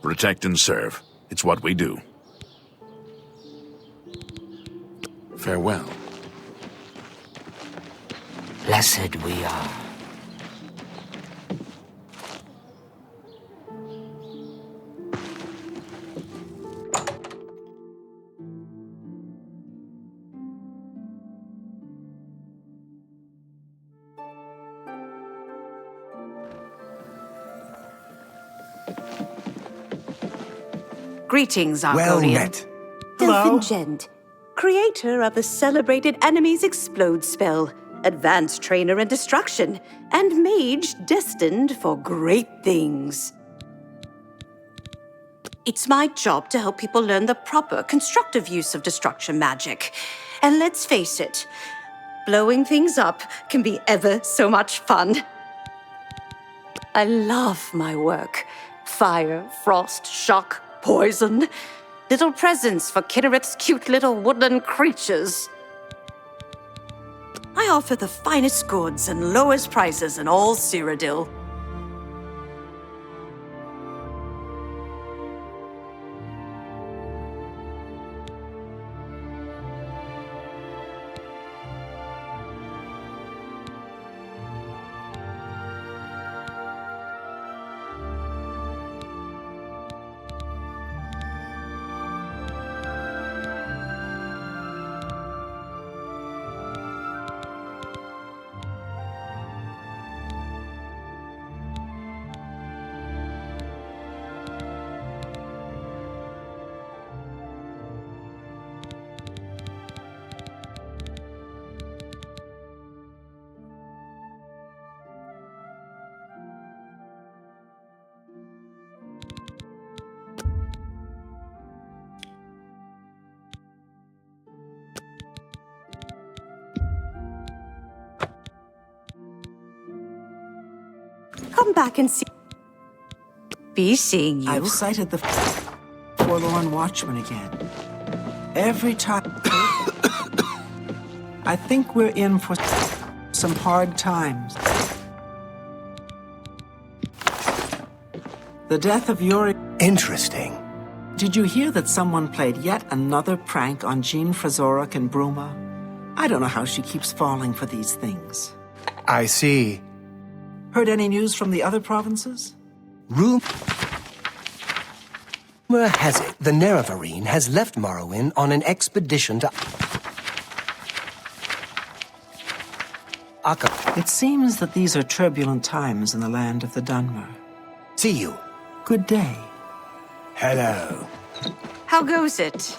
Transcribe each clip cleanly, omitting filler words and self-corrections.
Protect and serve. It's what we do. Farewell. Blessed we are. Greetings, Argonian. Well met. Hello. Gent, creator of the celebrated Enemies Explode spell, advanced trainer in destruction, and mage destined for great things. It's my job to help people learn the proper, constructive use of destruction magic. And let's face it, blowing things up can be ever so much fun. I love my work. Fire, frost, shock, poison. Little presents for Kinnereth's cute little woodland creatures. I offer the finest goods and lowest prices in all Cyrodiil. Come back and see. Be seeing you. I've sighted the forlorn watchman again. Every time. I think we're in for some hard times. The death of Yuri. Interesting. Did you hear that someone played yet another prank on Jean Frazorek and Bruma? I don't know how she keeps falling for these things. I see. Heard any news from the other provinces? Rumor has it the Nerevarine has left Morrowind on an expedition to Akka. It seems that these are turbulent times in the land of the Dunmer. See you. Good day. Hello. How goes it?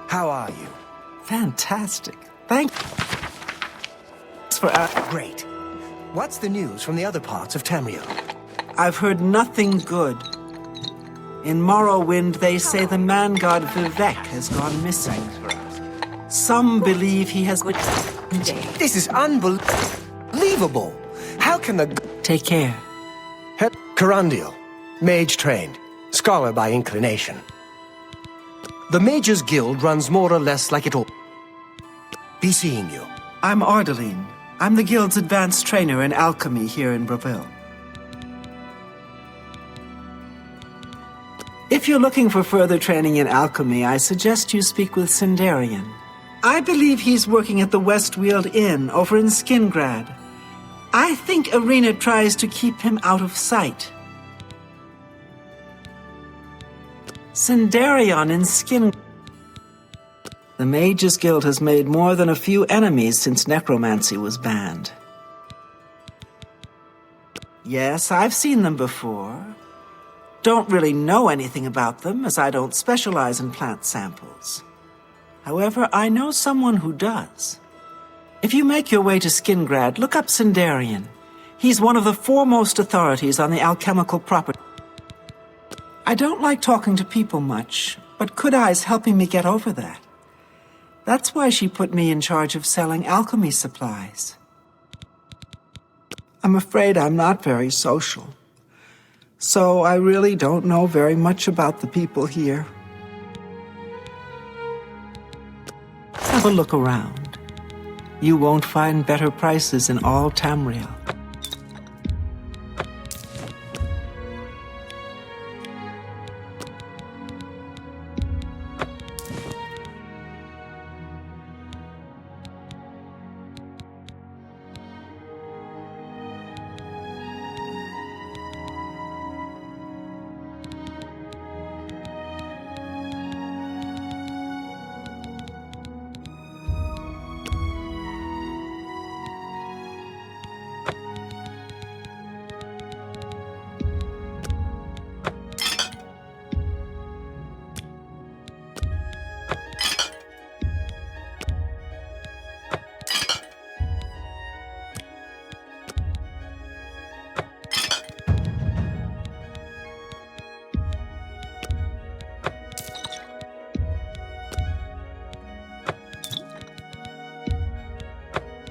How are you? Fantastic. Thanks for Great. What's the news from the other parts of Tamriel? I've heard nothing good. In Morrowind, they say the man god Vivek has gone missing. Some believe he has been... This is unbelievable. How can the... Take care. Carandial, mage trained, scholar by inclination. The Mages Guild runs more or less like it ought. Be seeing you. I'm Ardaline. I'm the Guild's advanced trainer in alchemy here in Bravil. If you're looking for further training in alchemy, I suggest you speak with Sindarian. I believe he's working at the Westweald Inn over in Skingrad. I think Arena tries to keep him out of sight. Sindarion in Skin... The Mages Guild has made more than a few enemies since necromancy was banned. Yes, I've seen them before. Don't really know anything about them, as I don't specialize in plant samples. However, I know someone who does. If you make your way to Skingrad, look up Sindarion. He's one of the foremost authorities on the alchemical property. I don't like talking to people much, but Kudai's helping me get over that. That's why she put me in charge of selling alchemy supplies. I'm afraid I'm not very social. So I really don't know very much about the people here. Have a look around. You won't find better prices in all Tamriel.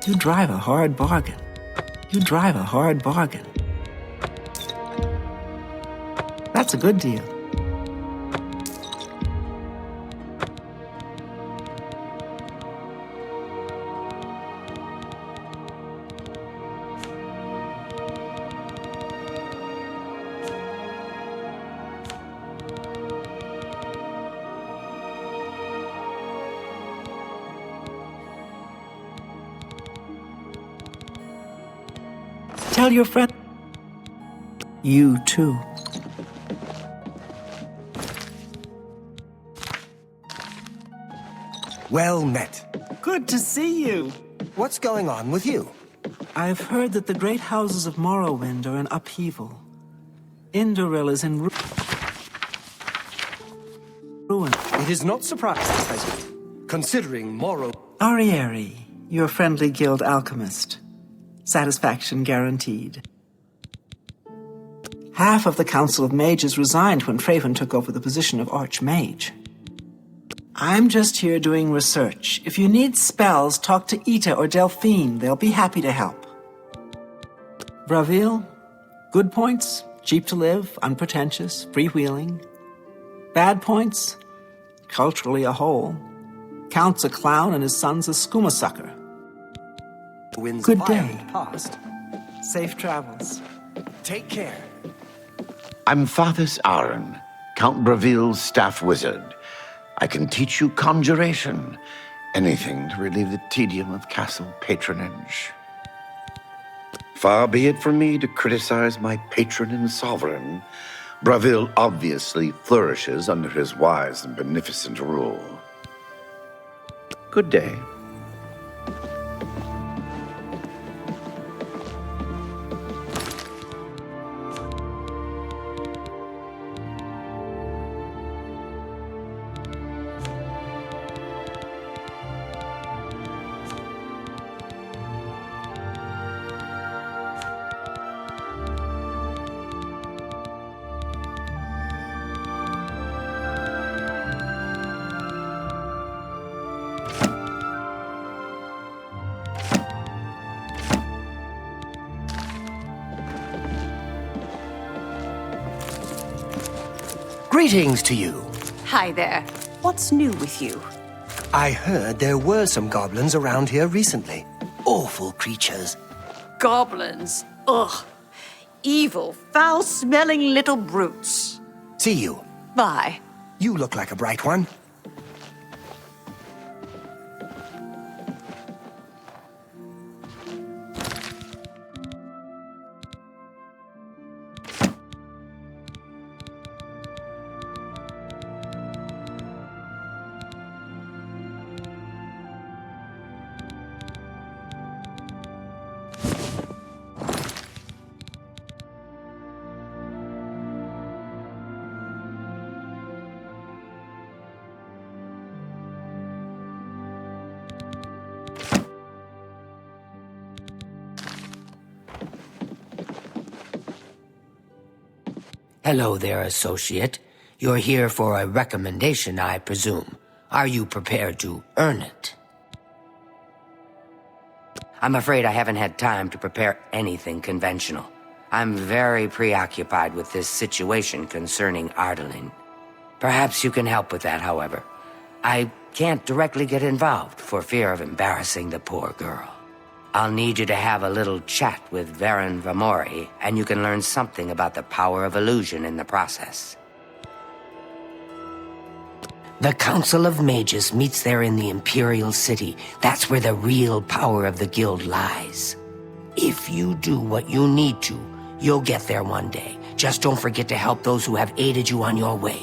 You drive a hard bargain. You drive a hard bargain. That's a good deal. Tell your friend. You too. Well met. Good to see you. What's going on with you? I've heard that the great houses of Morrowind are in upheaval. Indoril is in ruin. It is not surprising, considering Morrow. Arieri, your friendly guild alchemist. Satisfaction guaranteed. Half of the Council of Mages resigned when Traven took over the position of Archmage. I'm just here doing research. If you need spells, talk to Ita or Delphine. They'll be happy to help. Bravil, good points, cheap to live, unpretentious, freewheeling. Bad points, culturally a hole. Count's a clown and his son's a skooma sucker. Good day. Past. Safe travels. Take care. I'm Fathus Aaron, Count Bravil's staff wizard. I can teach you conjuration, anything to relieve the tedium of castle patronage. Far be it from me to criticize my patron and sovereign. Bravil obviously flourishes under his wise and beneficent rule. Good day. Greetings to you. Hi there. What's new with you? I heard there were some goblins around here recently. Awful creatures. Goblins. Ugh. Evil, foul-smelling little brutes. See you. Bye. You look like a bright one. Hello there, associate. You're here for a recommendation, I presume. Are you prepared to earn it? I'm afraid I haven't had time to prepare anything conventional. I'm very preoccupied with this situation concerning Ardaline. Perhaps you can help with that, however. I can't directly get involved for fear of embarrassing the poor girl. I'll need you to have a little chat with Varen Vamori, and you can learn something about the power of illusion in the process. The Council of Mages meets there in the Imperial City. That's where the real power of the guild lies. If you do what you need to, you'll get there one day. Just don't forget to help those who have aided you on your way.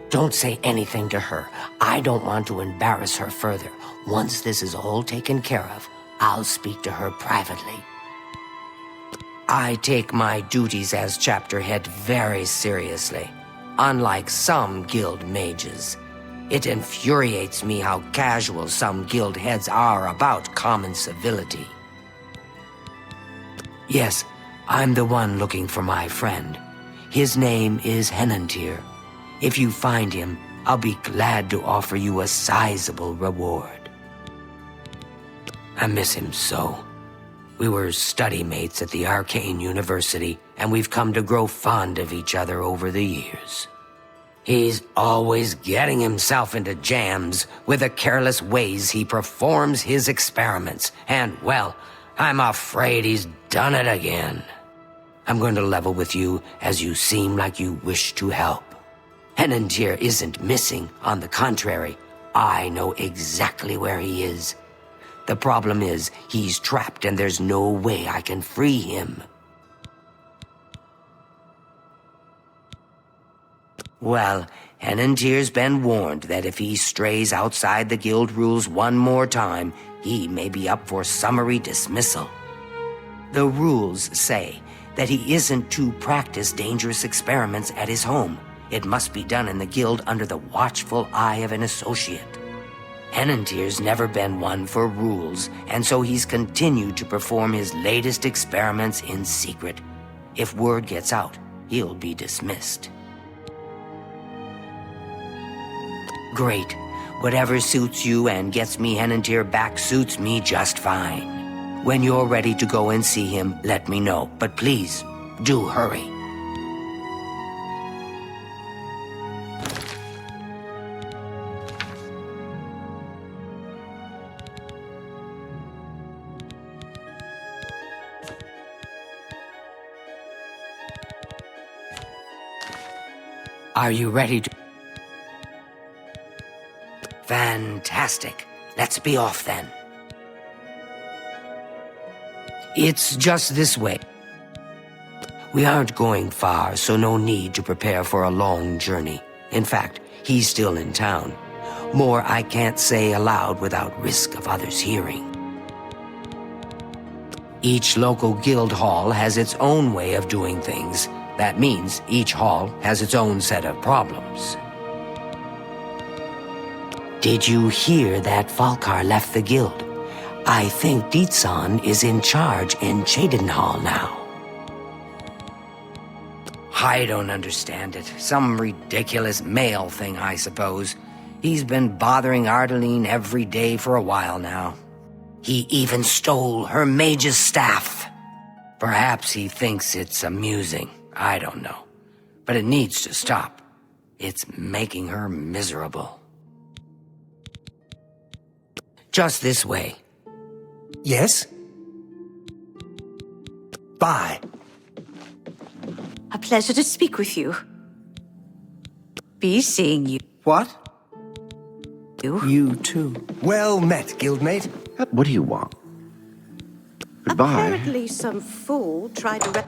Don't say anything to her. I don't want to embarrass her further. Once this is all taken care of, I'll speak to her privately. I take my duties as chapter head very seriously. Unlike some guild mages, it infuriates me how casual some guild heads are about common civility. Yes, I'm the one looking for my friend. His name is Henantir. If you find him, I'll be glad to offer you a sizable reward. I miss him so. We were study mates at the Arcane University, and we've come to grow fond of each other over the years. He's always getting himself into jams with the careless ways he performs his experiments, and, well, I'm afraid he's done it again. I'm going to level with you as you seem like you wish to help. Henantir isn't missing. On the contrary, I know exactly where he is. The problem is, he's trapped and there's no way I can free him. Well, Henantir's been warned that if he strays outside the guild rules one more time, he may be up for summary dismissal. The rules say that he isn't to practice dangerous experiments at his home. It must be done in the guild under the watchful eye of an associate. Henantir's never been one for rules, and so he's continued to perform his latest experiments in secret. If word gets out, he'll be dismissed. Great. Whatever suits you and gets me Henantir back suits me just fine. When you're ready to go and see him, let me know. But please, do hurry. Are you ready to... Fantastic. Let's be off then. It's just this way. We aren't going far, so no need to prepare for a long journey. In fact, he's still in town. More I can't say aloud without risk of others hearing. Each local guild hall has its own way of doing things. That means each hall has its own set of problems. Did you hear that Falkar left the guild? I think Dietsan is in charge in Chedenhall now. I don't understand it. Some ridiculous male thing, I suppose. He's been bothering Ardeline every day for a while now. He even stole her mage's staff. Perhaps he thinks it's amusing. I don't know. But it needs to stop. It's making her miserable. Just this way. Yes? Bye. A pleasure to speak with you. Be seeing you. What? You? You too. Well met, guildmate. What do you want? Goodbye. Apparently some fool tried to...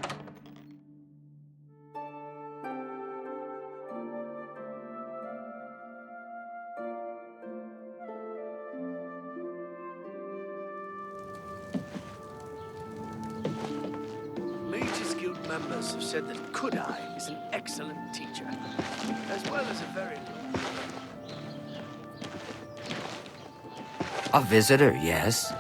Mages Guild members have said that Kudai is an excellent teacher, as well as a very... A visitor, yes.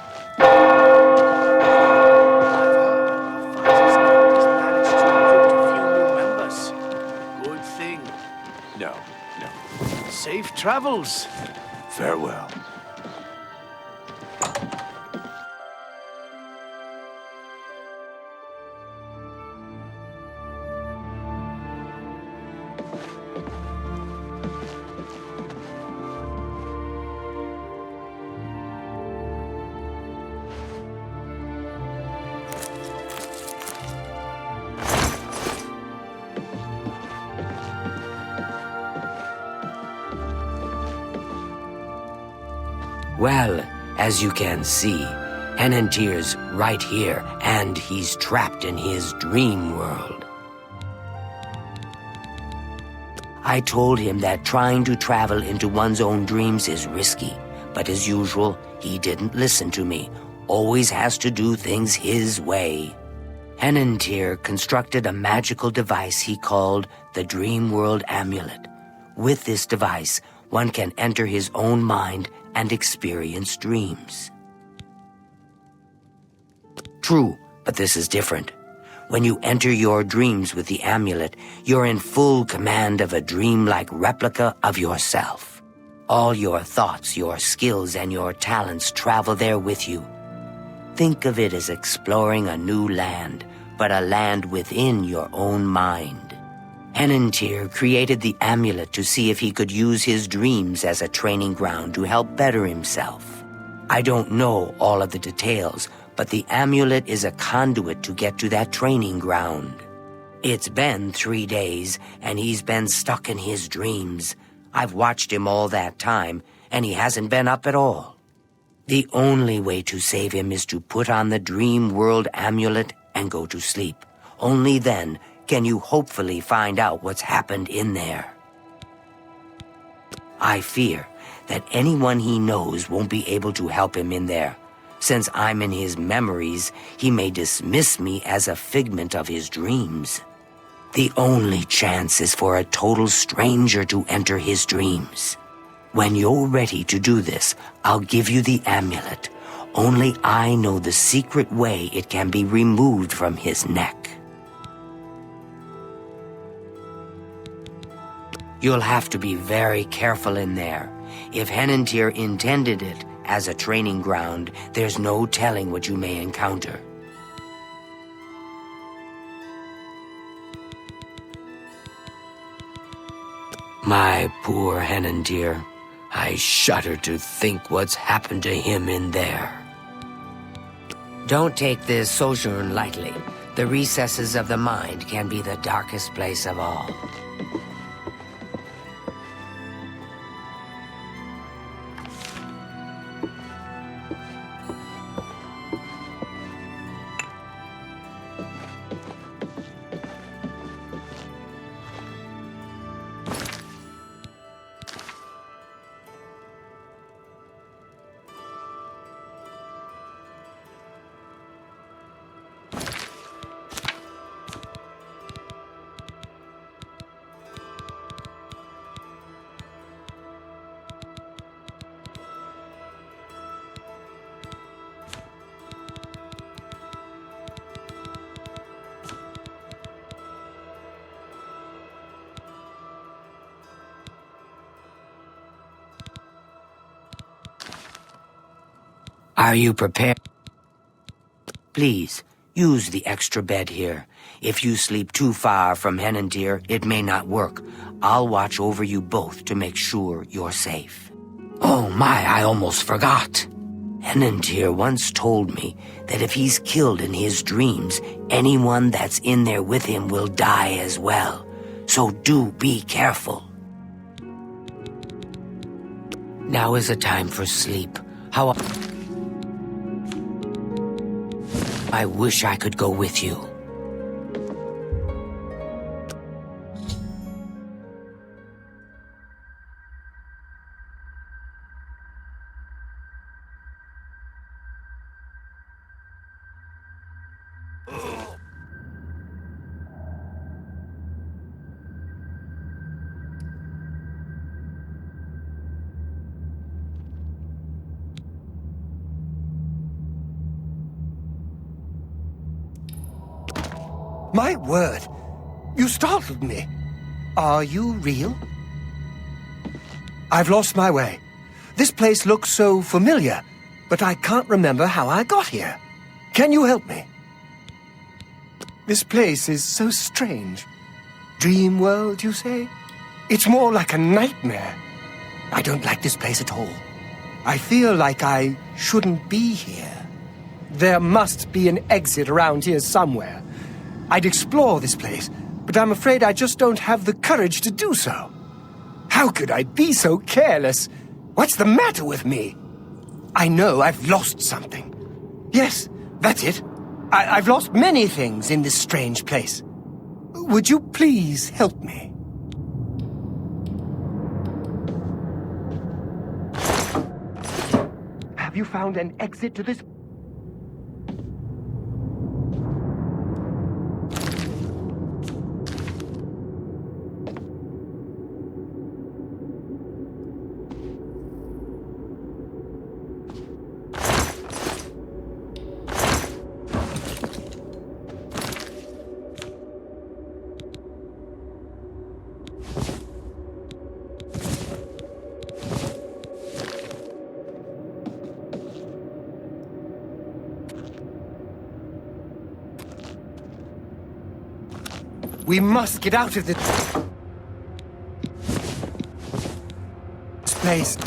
Good thing. No. Safe travels. Farewell. Well, as you can see, Henantier's right here, and he's trapped in his dream world. I told him that trying to travel into one's own dreams is risky, but as usual, he didn't listen to me. Always has to do things his way. Henantier constructed a magical device he called the Dream World Amulet. With this device, one can enter his own mind and experience dreams. True, but this is different. When you enter your dreams with the amulet, you're in full command of a dream-like replica of yourself. All your thoughts, your skills, and your talents travel there with you. Think of it as exploring a new land, but a land within your own mind. Henantier created the amulet to see if he could use his dreams as a training ground to help better himself. I don't know all of the details, but the amulet is a conduit to get to that training ground. It's been 3 days, and he's been stuck in his dreams. I've watched him all that time, and he hasn't been up at all. The only way to save him is to put on the Dream World Amulet and go to sleep. Only then can you hopefully find out what's happened in there. I fear that anyone he knows won't be able to help him in there. Since I'm in his memories, he may dismiss me as a figment of his dreams. The only chance is for a total stranger to enter his dreams. When you're ready to do this, I'll give you the amulet. Only I know the secret way it can be removed from his neck. You'll have to be very careful in there. If Henantier intended it as a training ground, there's no telling what you may encounter. My poor Henantier. I shudder to think what's happened to him in there. Don't take this sojourn lightly. The recesses of the mind can be the darkest place of all. Are you prepared? Please, use the extra bed here. If you sleep too far from Henantier, it may not work. I'll watch over you both to make sure you're safe. Oh my, I almost forgot. Henantier once told me that if he's killed in his dreams, anyone that's in there with him will die as well. So do be careful. Now is the time for sleep. I wish I could go with you. My word! You startled me. Are you real? I've lost my way. This place looks so familiar, but I can't remember how I got here. Can you help me? This place is so strange. Dream world, you say? It's more like a nightmare. I don't like this place at all. I feel like I shouldn't be here. There must be an exit around here somewhere. I'd explore this place, but I'm afraid I just don't have the courage to do so. How could I be so careless? What's the matter with me? I know I've lost something. Yes, that's it. I've lost many things in this strange place. Would you please help me? Have you found an exit to this? We must get out of this place.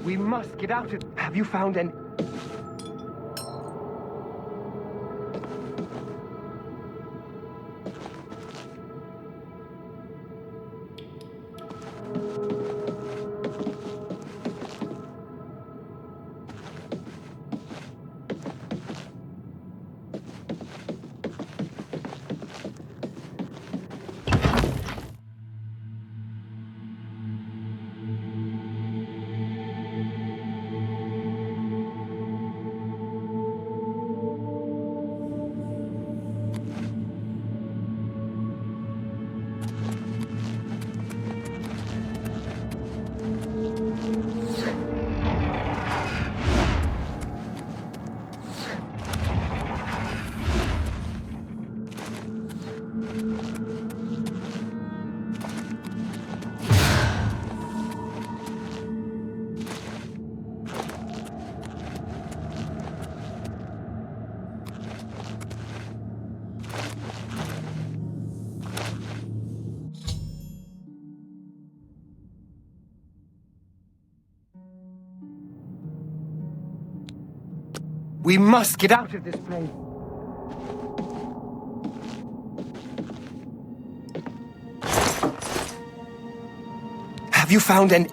We must get out of... Have you found any... We must get out of this place. Have you found any...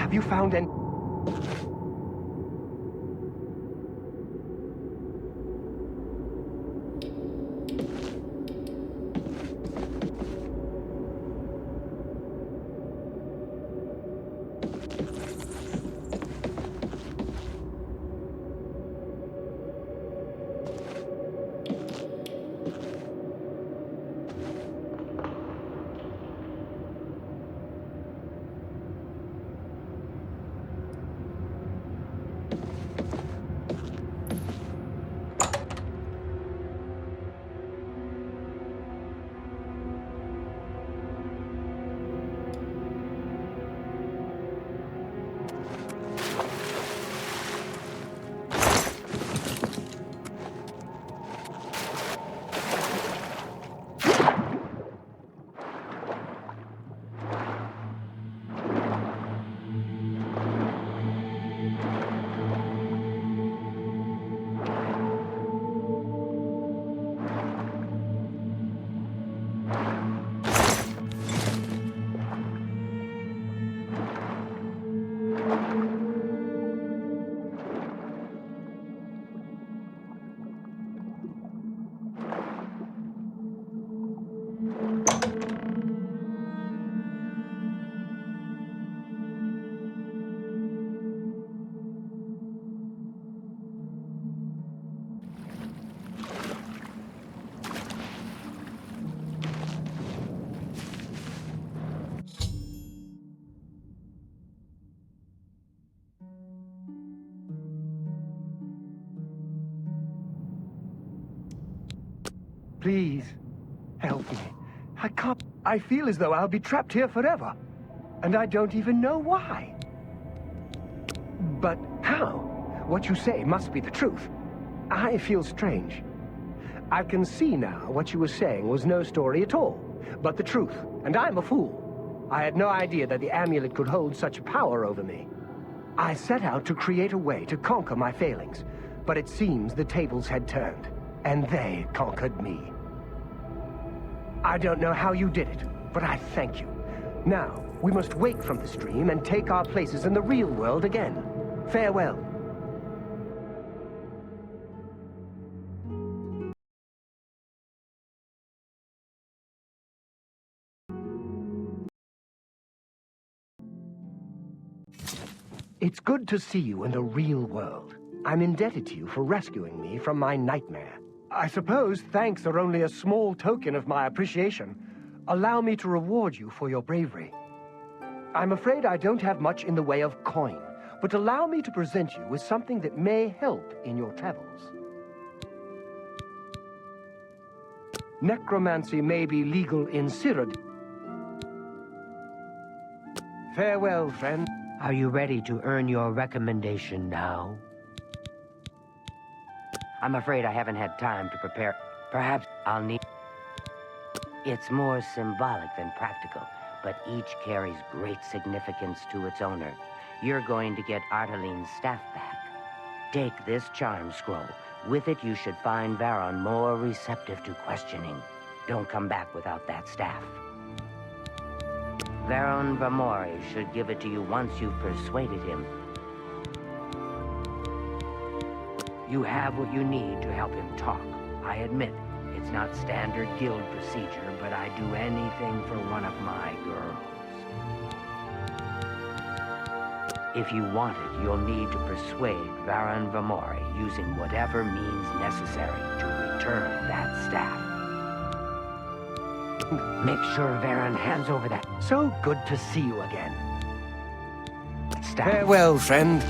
Have you found any... Please, help me. I can't... I feel as though I'll be trapped here forever. And I don't even know why. But how? What you say must be the truth. I feel strange. I can see now what you were saying was no story at all, but the truth, and I'm a fool. I had no idea that the amulet could hold such power over me. I set out to create a way to conquer my failings, but it seems the tables had turned, and they conquered me. I don't know how you did it, but I thank you. Now, we must wake from the stream and take our places in the real world again. Farewell. It's good to see you in the real world. I'm indebted to you for rescuing me from my nightmare. I suppose thanks are only a small token of my appreciation. Allow me to reward you for your bravery. I'm afraid I don't have much in the way of coin, but allow me to present you with something that may help in your travels. Necromancy may be legal in Cyrodiil. Farewell, friend. Are you ready to earn your recommendation now? I'm afraid I haven't had time to prepare. Perhaps I'll need... It's more symbolic than practical, but each carries great significance to its owner. You're going to get Arteline's staff back. Take this charm scroll. With it, you should find Varon more receptive to questioning. Don't come back without that staff. Varon Vamori should give it to you once you've persuaded him. You have what you need to help him talk. I admit, it's not standard guild procedure, but I'd do anything for one of my girls. If you want it, you'll need to persuade Varon Vamori using whatever means necessary to return that staff. Make sure Varon hands over that. So good to see you again. Staff. Farewell, friend.